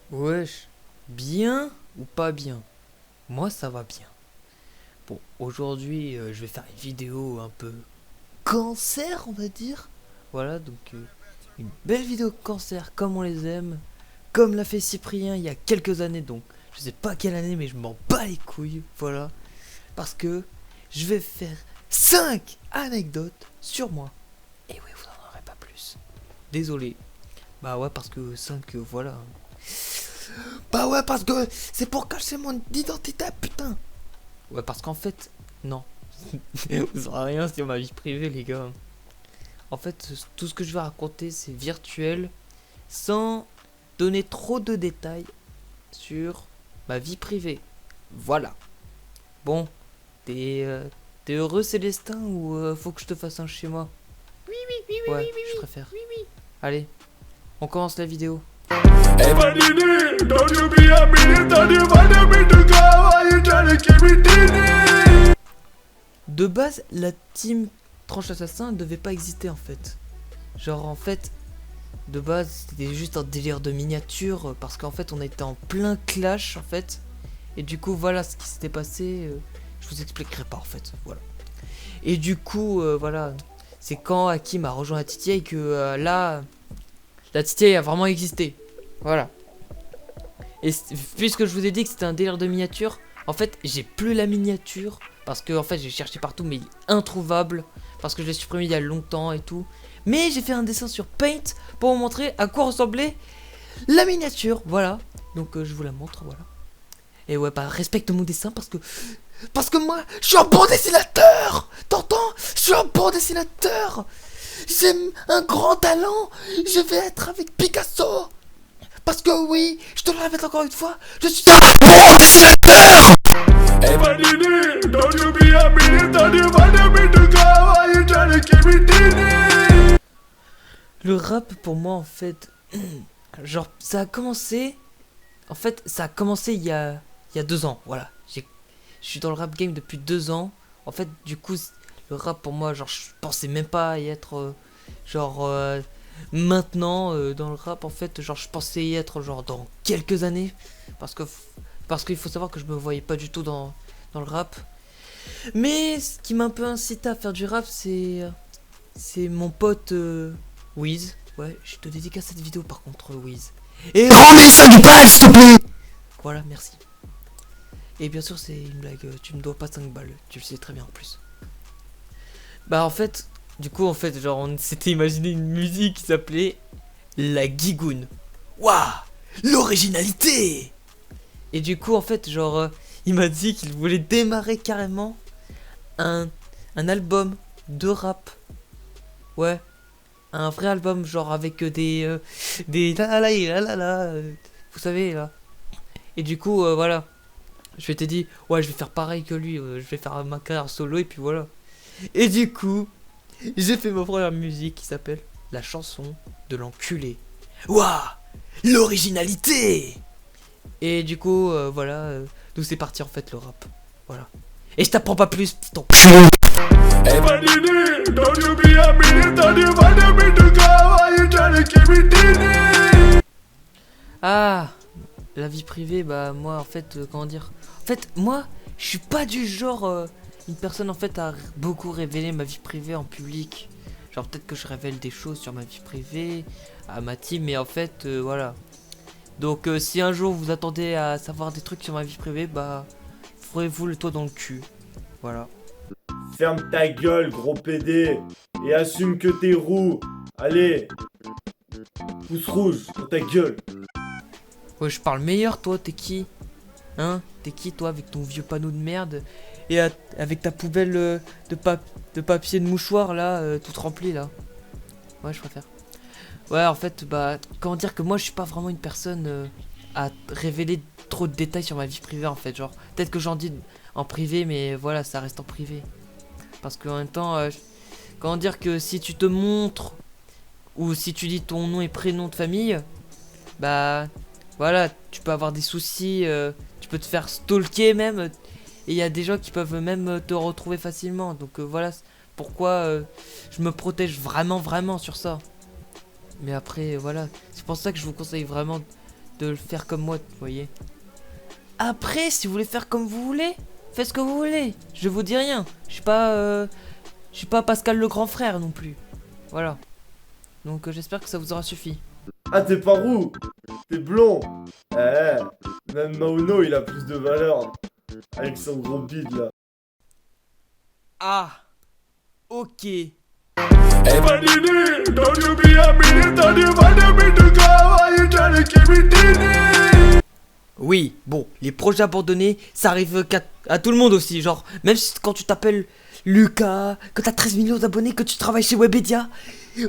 Wesh, bien ou pas bien? Moi ça va bien. Bon, aujourd'hui je vais faire une vidéo un peu cancer, on va dire. Voilà, donc une belle vidéo cancer comme on les aime, comme l'a fait Cyprien il y a quelques années, donc je sais pas quelle année, mais je m'en bats les couilles, voilà. Parce que je vais faire 5 anecdotes sur moi. Et oui, vous n'en aurez pas plus. Désolé. Bah ouais, parce que 5, voilà. Bah ouais, parce que c'est pour cacher mon identité, putain. Ouais, parce qu'en fait, non. Vous saurez rien sur ma vie privée, les gars. En fait, tout ce que je vais raconter, c'est virtuel, sans donner trop de détails sur ma vie privée. Voilà. Bon, t'es heureux, Célestin, ou faut que je te fasse un schéma? Ouais, je préfère. Allez, on commence la vidéo. Hey, Panini, don't you be a minute, don't you want me to go? Why you trying to keep me dinner? De base, la team Tranche Assassin ne devait pas exister en fait. Genre en fait, de base, c'était juste un délire de miniature parce qu'en fait, on était en plein clash en fait. Et du coup, voilà ce qui s'était passé. Je vous expliquerai pas en fait. Voilà. Et du coup, voilà. C'est quand Hakim a rejoint la TTA que là, la TTA a vraiment existé. Voilà. Et puisque je vous ai dit que c'était un délire de miniature, en fait, j'ai plus la miniature. Parce que, en fait, j'ai cherché partout, mais il est introuvable. Parce que je l'ai supprimé il y a longtemps et tout. Mais j'ai fait un dessin sur Paint pour vous montrer à quoi ressemblait la miniature. Voilà. Donc, je vous la montre, voilà. Et ouais, bah, respecte mon dessin parce que. Parce que moi, je suis un bon dessinateur. T'entends? Je suis un bon dessinateur. J'ai un grand talent. Je vais être avec Picasso. Parce que oui, je te le répète encore une fois, je suis un bon dessinateur. Hey, Panini, don't you be a minute, don't you want me to go? Why you trying to keep me dinner? Le rap pour moi en fait, genre ça a commencé, en fait ça a commencé il y a 2 ans, voilà. Je suis dans le rap game depuis 2 ans. En fait du coup le rap pour moi genre je pensais même pas y être genre maintenant dans le rap en fait genre je pensais y être genre dans quelques années parce qu'il faut savoir que je me voyais pas du tout dans le rap. Mais ce qui m'a un peu incité à faire du rap c'est mon pote Wiz. Ouais, je te dédicace cette vidéo par contre Wiz. Et Remets 5 balles, s'il te plaît! voilà, merci. Et bien sûr, c'est une blague, tu me dois pas 5 balles, tu le sais très bien en plus. Bah en fait, du coup en fait, genre on s'était imaginé une musique qui s'appelait La Gigoune. Waouh, l'originalité. Et du coup en fait, genre il m'a dit qu'il voulait démarrer carrément un, un album de rap. Ouais, un vrai album genre avec des la la la la la, vous savez là. Et du coup voilà, je m'étais dit ouais je vais faire pareil que lui, je vais faire ma carrière solo et puis voilà. Et du coup j'ai fait ma première musique qui s'appelle La chanson de l'enculé. Waouh, l'originalité. Et du coup voilà, d'où c'est parti en fait le rap. Voilà. Et je t'apprends pas plus, petit enculé. Hey, Panini, don't you be a minute, don't you want me to go? Why you trying to keep me dinner? Ah, la vie privée, bah moi en fait, comment dire. En fait, moi, je suis pas du genre une personne en fait à beaucoup révéler ma vie privée en public. Genre peut-être que je révèle des choses sur ma vie privée à ma team, mais en fait, voilà. Donc si un jour vous attendez à savoir des trucs sur ma vie privée, bah ferez-vous le toit dans le cul. Voilà. Ferme ta gueule, gros PD, et assume que t'es roux. Allez, pouce rouge dans ta gueule. Ouais, je parle meilleur, toi, t'es qui? Hein? T'es qui, toi, avec ton vieux panneau de merde et avec ta poubelle de papier de mouchoir, là, toute remplie, là? Ouais, je préfère. Ouais, en fait, bah, comment dire que moi, je suis pas vraiment une personne à révéler trop de détails sur ma vie privée, en fait. Genre, peut-être que j'en dis en privé, mais voilà, ça reste en privé. Parce qu'en même temps, comment dire que si tu te montres ou si tu dis ton nom et prénom de famille, bah voilà, tu peux avoir des soucis, tu peux te faire stalker même, et il y a des gens qui peuvent même te retrouver facilement. Donc voilà pourquoi je me protège vraiment sur ça. Mais après voilà, c'est pour ça que je vous conseille vraiment de le faire comme moi, vous voyez. Après, si vous voulez faire comme vous voulez, faites ce que vous voulez. Je vous dis rien. Je suis pas Pascal le grand frère non plus. Voilà. Donc j'espère que ça vous aura suffi. Ah, t'es pas roux, t'es blond. Même Mauno, il a plus de valeur. Avec son gros bide là. Ah, ok. Panini, don't you be a minute, don't you want me to go? Why you trying to keep me dinner? Oui, bon, les projets abandonnés, ça arrive à tout le monde aussi. Genre, même si quand tu t'appelles Lucas, que t'as 13 millions d'abonnés, que tu travailles chez Webedia,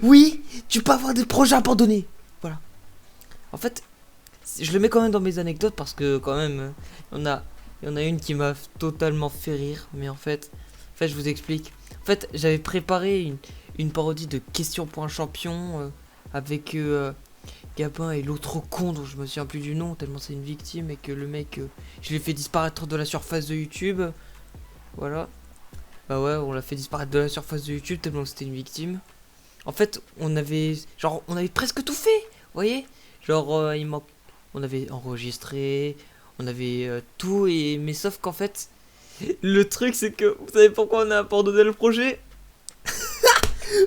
oui, tu peux avoir des projets abandonnés. Voilà. En fait, je le mets quand même dans mes anecdotes parce que quand même, il y en a une qui m'a totalement fait rire. Mais en fait, je vous explique. En fait, j'avais préparé une parodie de Question pour un champion avec Gabin et l'autre con dont je me souviens plus du nom tellement c'est une victime et que le mec, je l'ai fait disparaître de la surface de YouTube. Voilà. Bah ouais, on l'a fait disparaître de la surface de YouTube tellement c'était une victime. En fait, on avait presque tout fait, vous voyez. Genre, on avait enregistré, on avait tout, mais sauf qu'en fait, le truc c'est que, vous savez pourquoi on a abandonné le projet?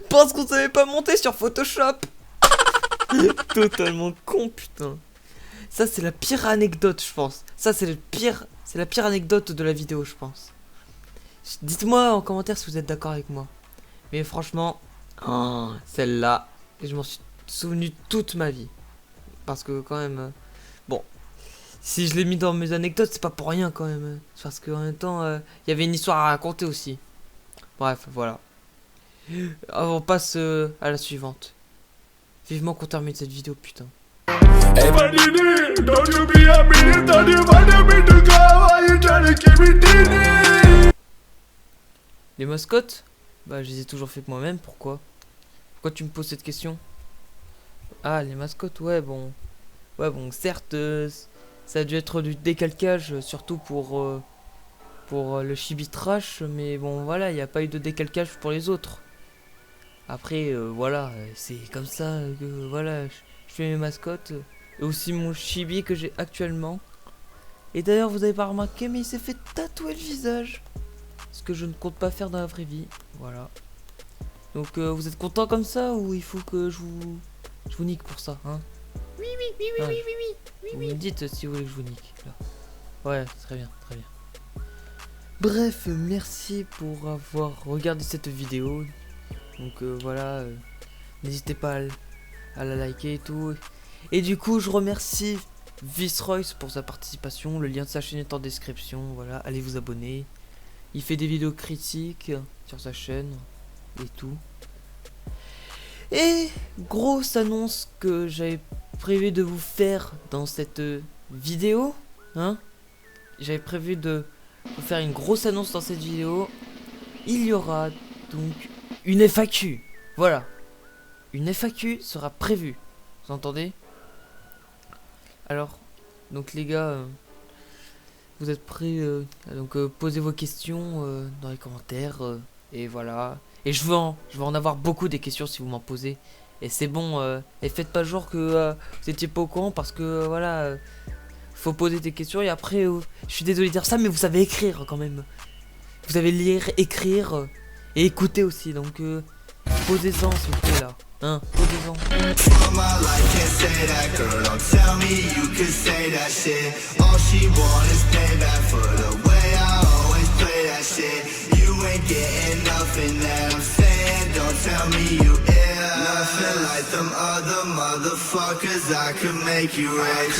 Parce qu'on savait pas monter sur Photoshop. Totalement con, putain. Ça c'est la pire anecdote, je pense. Ça c'est la pire anecdote de la vidéo, je pense. Dites-moi en commentaire si vous êtes d'accord avec moi. Mais franchement, celle-là, je m'en suis souvenu toute ma vie. Parce que quand même, bon, si je l'ai mis dans mes anecdotes, c'est pas pour rien quand même. Parce qu'en même temps, il y avait une histoire à raconter aussi. Bref, voilà. On passe à la suivante. Vivement qu'on termine cette vidéo, putain. Panini, don't you be a minute, don't you want me to go? Why you trying to keep me dinner? Les mascottes? Bah, je les ai toujours fait moi-même, pourquoi? Pourquoi tu me poses cette question? Ah, les mascottes, ouais, bon. Ouais, bon, certes, ça a dû être du décalcage, surtout pour le chibi trash, mais bon, voilà, il n'y a pas eu de décalcage pour les autres. Après, voilà, c'est comme ça que, voilà, je fais mes mascottes, et aussi mon chibi que j'ai actuellement. Et d'ailleurs, vous avez pas remarqué, mais il s'est fait tatouer le visage. Ce que je ne compte pas faire dans la vraie vie, voilà. Donc, vous êtes content comme ça, ou il faut que je vous nique pour ça, hein? Oui. Vous me dites si vous voulez que je vous nique, là. Ouais, très bien, très bien. Bref, merci pour avoir regardé cette vidéo. Donc voilà, n'hésitez pas à la liker et tout. Et du coup, je remercie Viceroy pour sa participation. Le lien de sa chaîne est en description. Voilà, allez vous abonner. Il fait des vidéos critiques sur sa chaîne et tout. Et grosse annonce que j'avais prévu de vous faire dans cette vidéo, hein. J'avais prévu de vous faire une grosse annonce dans cette vidéo. Il y aura donc une FAQ. Voilà. Une FAQ sera prévue. Vous entendez? Alors, donc les gars, vous êtes prêts? Donc posez vos questions dans les commentaires. Et voilà. Et je veux en avoir beaucoup des questions si vous m'en posez. Et c'est bon. Et faites pas genre que vous étiez pas au courant parce que voilà. Faut poser des questions et après, je suis désolé de dire ça, mais vous savez écrire quand même. Vous savez lire, écrire et écouter aussi. Donc posez-en s'il vous plaît là. Hein, posez-en. Nothing like them other motherfuckers, I could make you rich.